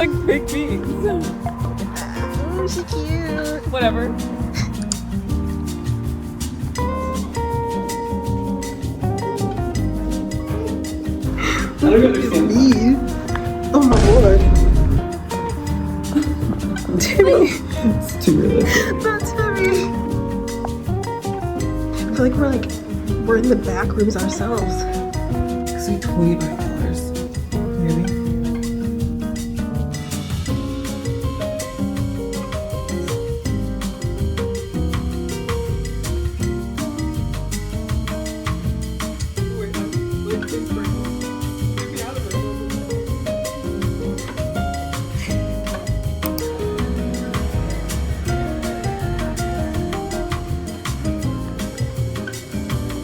like fake beans. Oh, she's cute. Whatever. I don't understand. Me? Oh my lord. Timmy. It's too realistic. Not Timmy. I feel like we're in the back rooms ourselves. It's like $25. Really?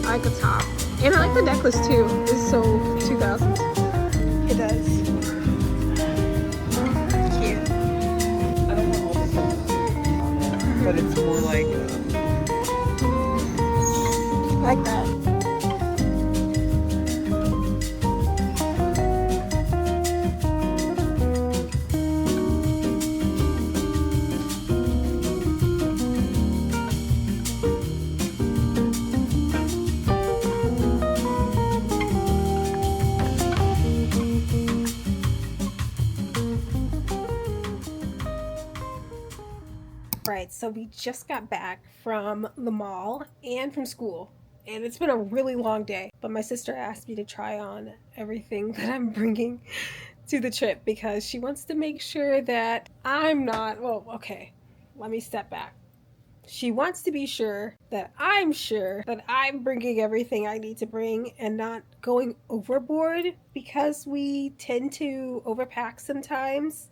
I like the top. And I like the necklace too. It's so 2000s. It does. Cute. I don't want all the stuff, but it's more like I like that. Right, so we just got back from the mall and from school, and it's been a really long day, but my sister asked me to try on everything that I'm bringing to the trip because she wants to make sure that I'm not, well, okay, let me step back. She wants to be sure that I'm bringing everything I need to bring and not going overboard because we tend to overpack sometimes.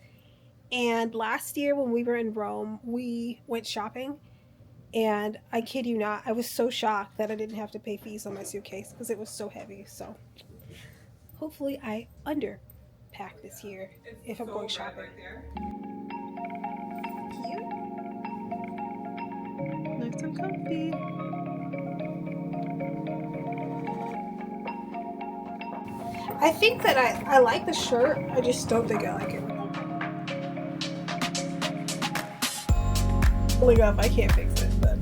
And last year when we were in Rome, we went shopping, and I kid you not, I was so shocked that I didn't have to pay fees on my suitcase because it was so heavy. So hopefully I underpack this year if I'm going shopping. Cute. Nice and comfy. I think that I like the shirt, I just don't think I like it. Pulling up, I can't fix it, but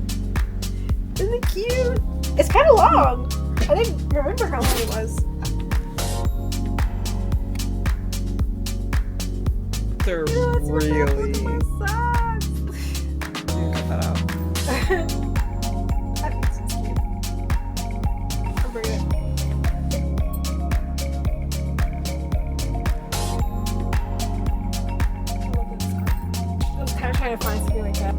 isn't it cute? It's kind of long. I didn't remember how long it was. they're really. Socks. You cut that out. I think this is cute. I'll bring it. I was kind of trying to find something like that.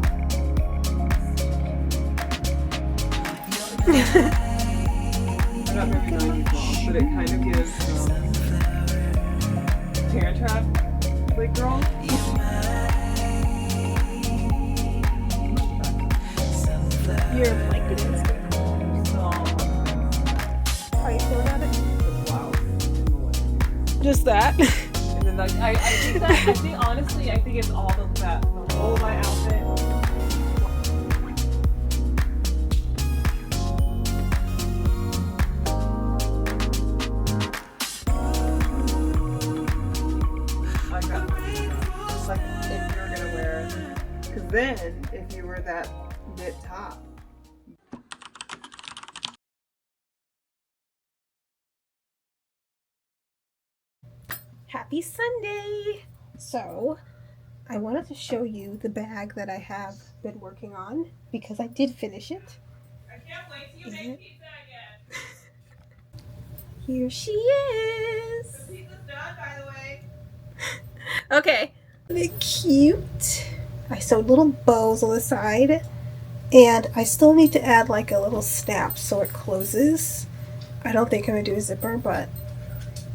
I'm not very 90s mom, but it kind of gives Parent Trap, like girl. Your blanket is good. Are you feeling at it? Wow. Just that. And then like I think honestly I think it's all the whole of my outfit. Like if you're gonna wear, because then if you wear that knit top. Happy Sunday! So, I wanted to show you the bag that I have been working on because I did finish it. I can't wait till you make pizza again. Here she is! The pizza's done, by the way. Okay. Isn't it cute? I sewed little bows on the side, and I still need to add like a little snap so it closes. I don't think I'm gonna do a zipper, but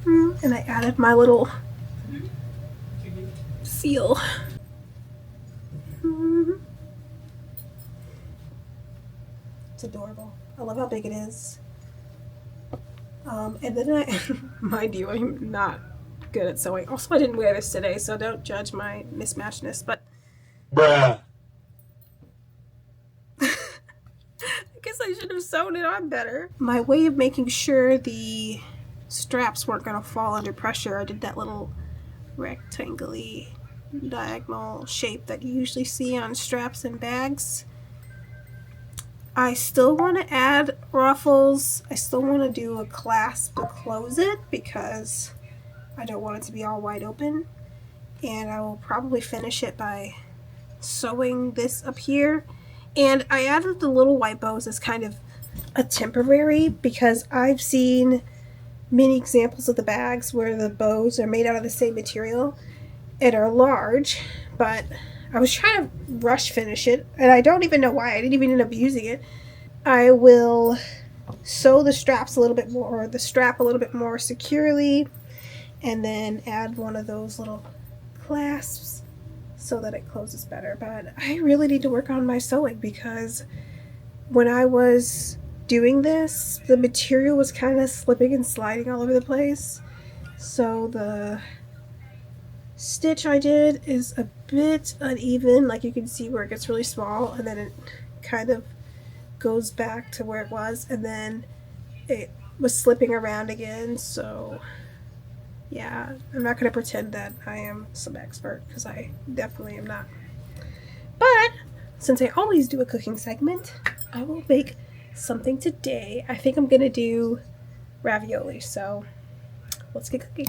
and I added my little seal. It's adorable. I love how big it is. And then mind you, I'm not good at sewing. Also, I didn't wear this today, so don't judge my mismatchedness, but Bruh. I guess I should have sewn it on better. My way of making sure the straps weren't going to fall under pressure, I did that little rectangle-y diagonal shape that you usually see on straps and bags. I still want to add ruffles. I still want to do a clasp to close it because I don't want it to be all wide open. And I will probably finish it by sewing this up here. And I added the little white bows as kind of a temporary because I've seen many examples of the bags where the bows are made out of the same material and are large, but I was trying to rush finish it, and I don't even know why. I didn't even end up using it. I will sew the straps a little bit more, or the strap a little bit more securely, and then add one of those little clasps so that it closes better. But I really need to work on my sewing because when I was doing this, the material was kind of slipping and sliding all over the place. So the stitch I did is a bit uneven, like you can see where it gets really small and then it kind of goes back to where it was, and then it was slipping around again. So yeah, I'm not going to pretend that I am some expert because I definitely am not. But since I always do a cooking segment, I will make something today. I think I'm going to do ravioli, so let's get cooking.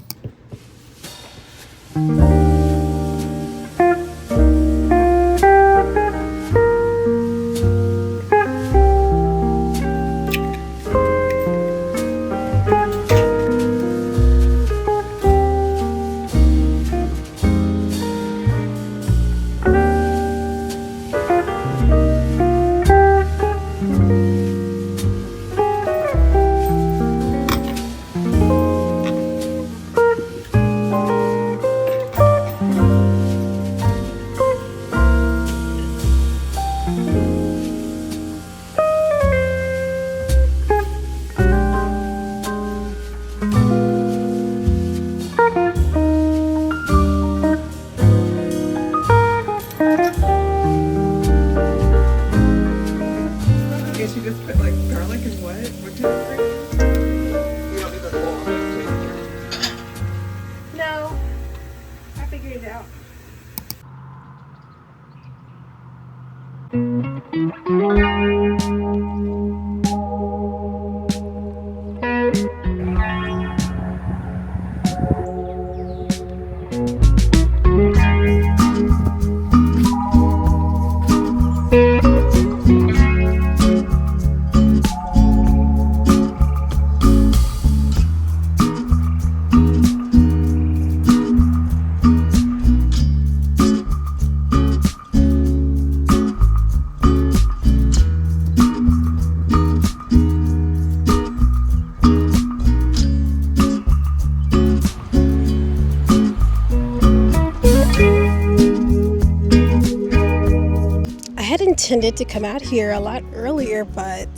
Intended to come out here a lot earlier, but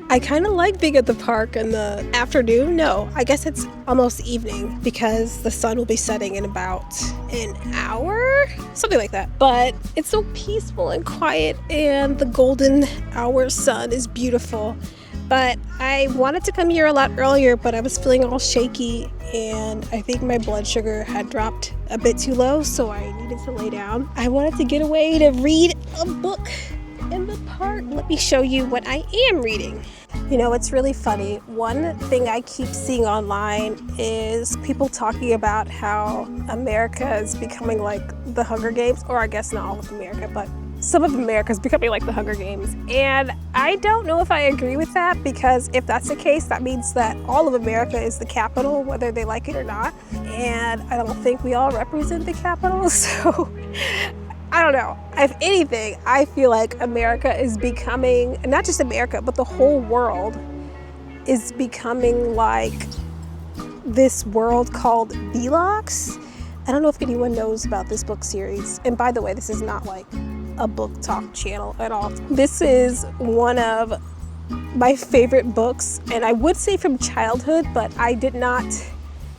I kind of like being at the park in the afternoon. No, I guess it's almost evening because the sun will be setting in about an hour, something like that. But it's so peaceful and quiet, and the golden hour sun is beautiful. But I wanted to come here a lot earlier, but I was feeling all shaky, and I think my blood sugar had dropped a bit too low, so I needed to lay down. I wanted to get away to read a book in the park. Let me show you what I am reading. You know, it's really funny. One thing I keep seeing online is people talking about how America is becoming like the Hunger Games, or I guess not all of America, but some of America is becoming like the Hunger Games. And I don't know if I agree with that, because if that's the case, that means that all of America is the capital, whether they like it or not. And I don't think we all represent the capital, so I don't know. If anything, I feel like America is becoming, not just America, but the whole world is becoming like this world called Velox. I don't know if anyone knows about this book series. And by the way, this is not like a book talk channel at all. This is one of my favorite books, and I would say from childhood, but I did not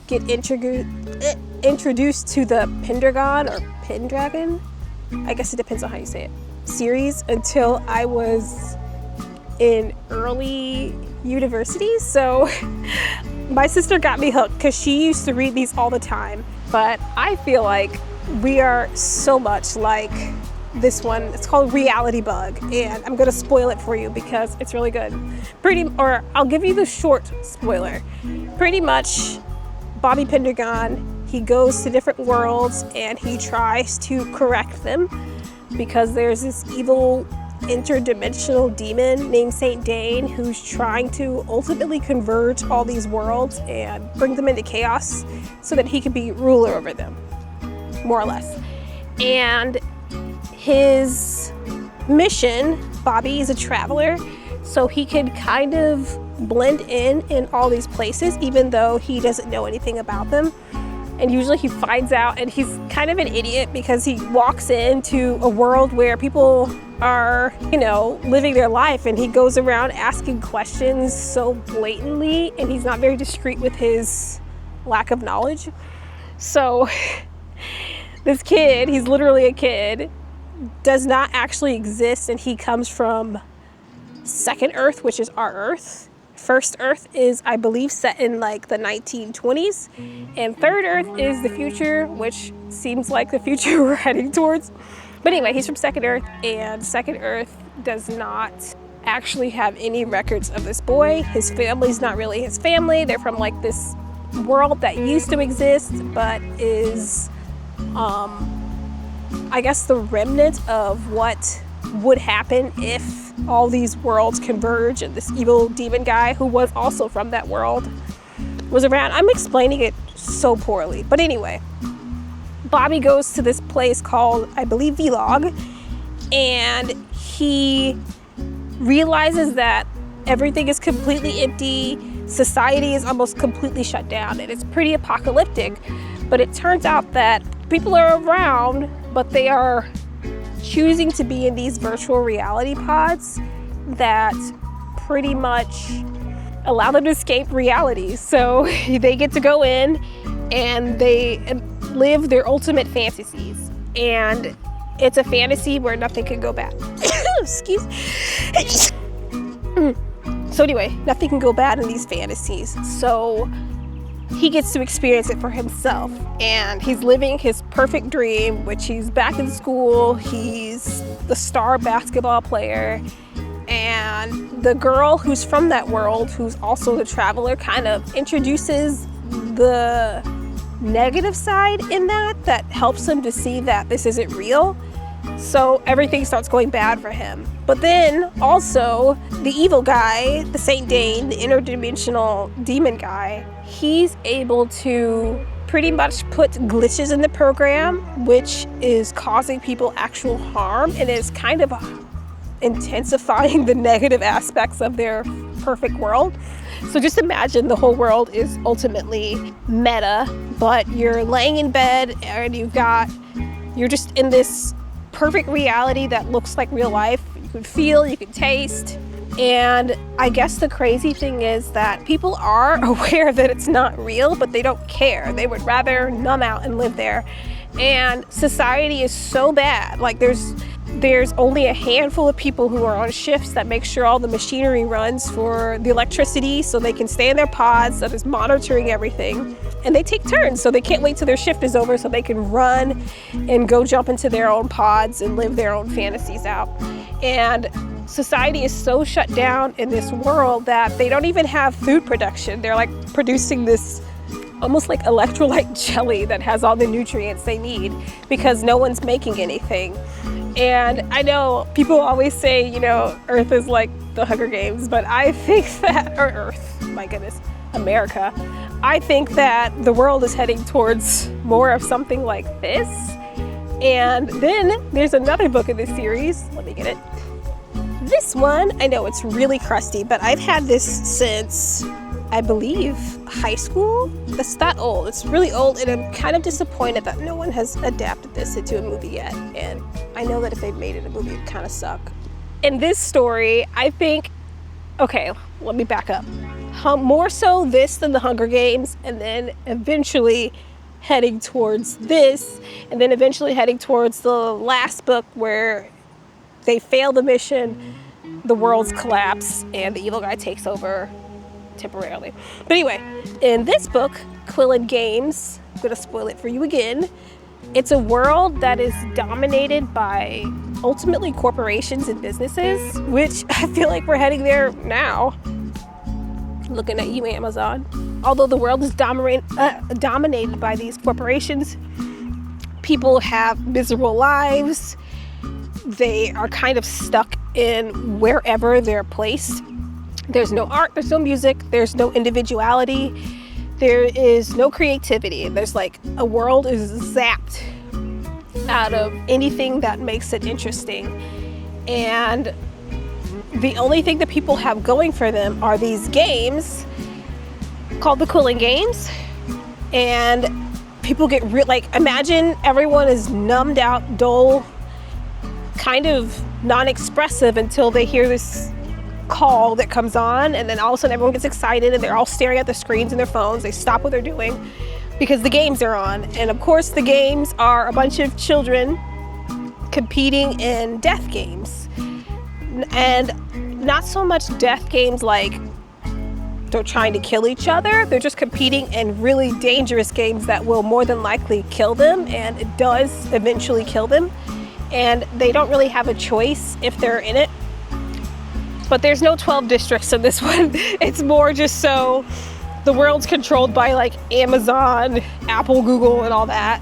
get introduced to the Pendragon or Pendragon, I guess it depends on how you say it, series until I was in early university. So my sister got me hooked because she used to read these all the time. But I feel like we are so much like this one. It's called Reality Bug, and I'm gonna spoil it for you because it's really good. I'll give you the short spoiler. Pretty much, Bobby Pendragon, he goes to different worlds and he tries to correct them because there's this evil interdimensional demon named St. Dane who's trying to ultimately converge all these worlds and bring them into chaos so that he can be ruler over them, more or less. And his mission, Bobby is a traveler, so he can kind of blend in all these places even though he doesn't know anything about them. And usually he finds out, and he's kind of an idiot because he walks into a world where people are, living their life, and he goes around asking questions so blatantly, and he's not very discreet with his lack of knowledge. So this kid, he's literally a kid, does not actually exist, and he comes from Second Earth, which is our Earth. First Earth is, I believe, set in like the 1920s, and Third Earth is the future, which seems like the future we're heading towards. But anyway, he's from Second Earth, and Second Earth does not actually have any records of this boy. His family's not really his family. They're from like this world that used to exist, but is, I guess, the remnant of what would happen if all these worlds converge and this evil demon guy who was also from that world was around. I'm explaining it so poorly, but anyway, Bobby goes to this place called, I believe, Vlog, and he realizes that everything is completely empty, society is almost completely shut down, and it's pretty apocalyptic. But it turns out that people are around, but they are choosing to be in these virtual reality pods that pretty much allow them to escape reality. So they get to go in and they live their ultimate fantasies. And it's a fantasy where nothing can go bad. Excuse me. So anyway, nothing can go bad in these fantasies. So he gets to experience it for himself, and he's living his perfect dream, which he's back in school, he's the star basketball player, and the girl who's from that world, who's also the traveler, kind of introduces the negative side in that helps him to see that this isn't real. So everything starts going bad for him. But then also the evil guy, the St. Dane, the interdimensional demon guy, he's able to pretty much put glitches in the program, which is causing people actual harm and is kind of intensifying the negative aspects of their perfect world. So just imagine the whole world is ultimately meta, but you're laying in bed and you're just in this perfect reality that looks like real life. You can feel, you can taste. And I guess the crazy thing is that people are aware that it's not real, but they don't care. They would rather numb out and live there. And society is so bad. Like there's only a handful of people who are on shifts that make sure all the machinery runs for the electricity so they can stay in their pods that is monitoring everything. And they take turns, so they can't wait till their shift is over so they can run and go jump into their own pods and live their own fantasies out. And society is so shut down in this world that they don't even have food production. They're like producing this almost like electrolyte jelly that has all the nutrients they need because no one's making anything. And I know people always say, Earth is like the Hunger Games, but I think that, or Earth, my goodness, America, I think that the world is heading towards more of something like this. And then there's another book in this series. Let me get it. This one, I know it's really crusty, but I've had this since, I believe, high school. It's that old. It's really old, and I'm kind of disappointed that no one has adapted this into a movie yet. And I know that if they made it a movie, it'd kind of suck. In this story, I think, okay, let me back up. More so this than the Hunger Games, and then eventually heading towards this, and then eventually heading towards the last book where they fail the mission, the worlds collapse, and the evil guy takes over temporarily. But anyway, in this book, Quillan Games, I'm going to spoil it for you again, It's a world that is dominated by ultimately corporations and businesses, which I feel like we're heading there now. Looking at you, Amazon. Although the world is dominated by these corporations, people have miserable lives. They are kind of stuck in wherever they're placed. There's no art, there's no music, there's no individuality, there is no creativity. There's like a world is zapped out of anything that makes it interesting. And the only thing that people have going for them are these games called the Quillan Games. And people get imagine everyone is numbed out, dull, kind of non-expressive until they hear this call that comes on, and then all of a sudden everyone gets excited and they're all staring at the screens in their phones. They stop what they're doing because the games are on. And of course the games are a bunch of children competing in death games, and not so much death games like they're trying to kill each other. They're just competing in really dangerous games that will more than likely kill them, and it does eventually kill them, and they don't really have a choice if they're in it. But there's no 12 districts in this one. It's more just so the world's controlled by like Amazon, Apple, Google, and all that.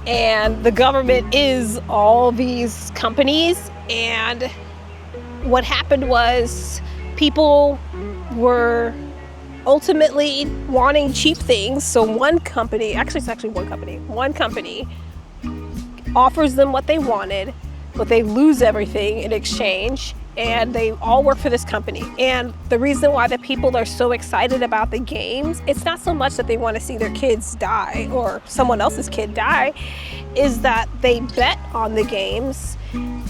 And the government is all these companies. And what happened was people were ultimately wanting cheap things. So one company offers them what they wanted, but they lose everything in exchange. And they all work for this company. And the reason why the people are so excited about the games, it's not so much that they want to see their kids die or someone else's kid die, is that they bet on the games,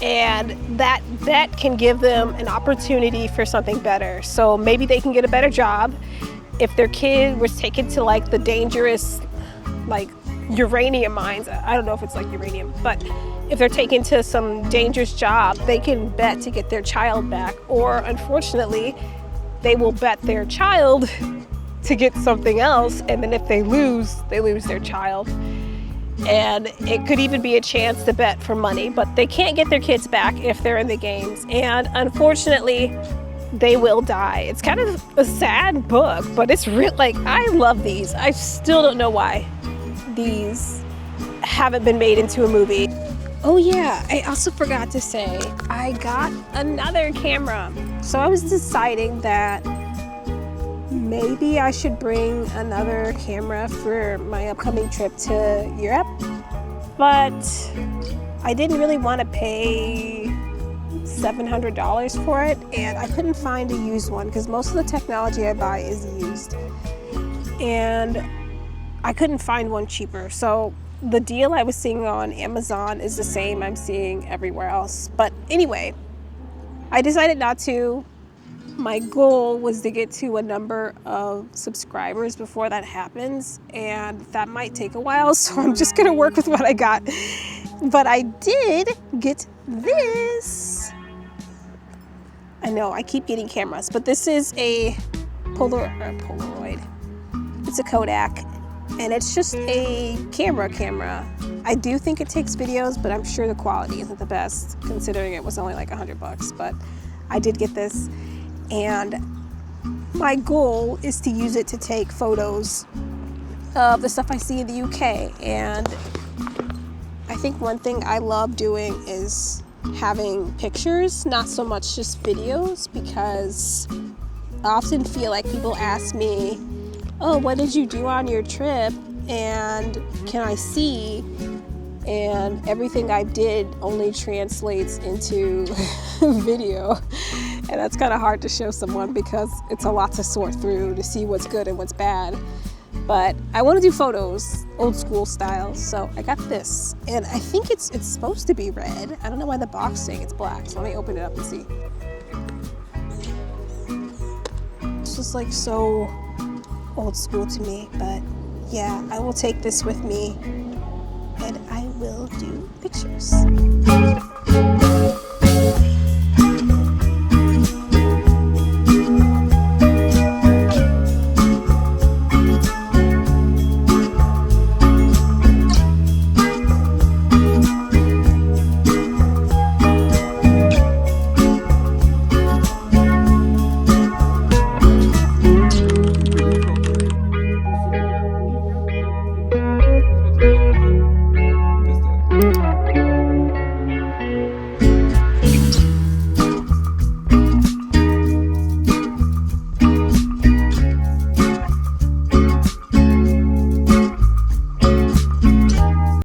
and that bet can give them an opportunity for something better. So maybe they can get a better job. If their kid was taken to like the dangerous, like uranium mines, I don't know if it's like uranium, but if they're taken to some dangerous job, they can bet to get their child back. Or unfortunately, they will bet their child to get something else. And then if they lose their child. And it could even be a chance to bet for money, but they can't get their kids back if they're in the games. And unfortunately, they will die. It's kind of a sad book, but it's real. Like, I love these. I still don't know why these haven't been made into a movie. Oh yeah, I also forgot to say, I got another camera. So I was deciding that maybe I should bring another camera for my upcoming trip to Europe. But I didn't really want to pay $700 for it, and I couldn't find a used one because most of the technology I buy is used. And I couldn't find one cheaper. So the deal I was seeing on Amazon is the same I'm seeing everywhere else. But anyway, I decided not to. My goal was to get to a number of subscribers before that happens, and that might take a while, so I'm just gonna work with what I got. But I did get this. I know, I keep getting cameras, but this is a Polaroid. It's a Kodak. And it's just a camera. I do think it takes videos, but I'm sure the quality isn't the best, considering it was only like $100. But I did get this, and my goal is to use it to take photos of the stuff I see in the UK. And I think one thing I love doing is having pictures, not so much just videos, because I often feel like people ask me, oh, what did you do on your trip? And can I see? And everything I did only translates into video. And that's kind of hard to show someone because it's a lot to sort through to see what's good and what's bad. But I want to do photos, old school style. So I got this. And I think it's supposed to be red. I don't know why the box is saying it's black. So let me open it up and see. It's just like so old school to me, but yeah, I will take this with me and I will do pictures. Bye.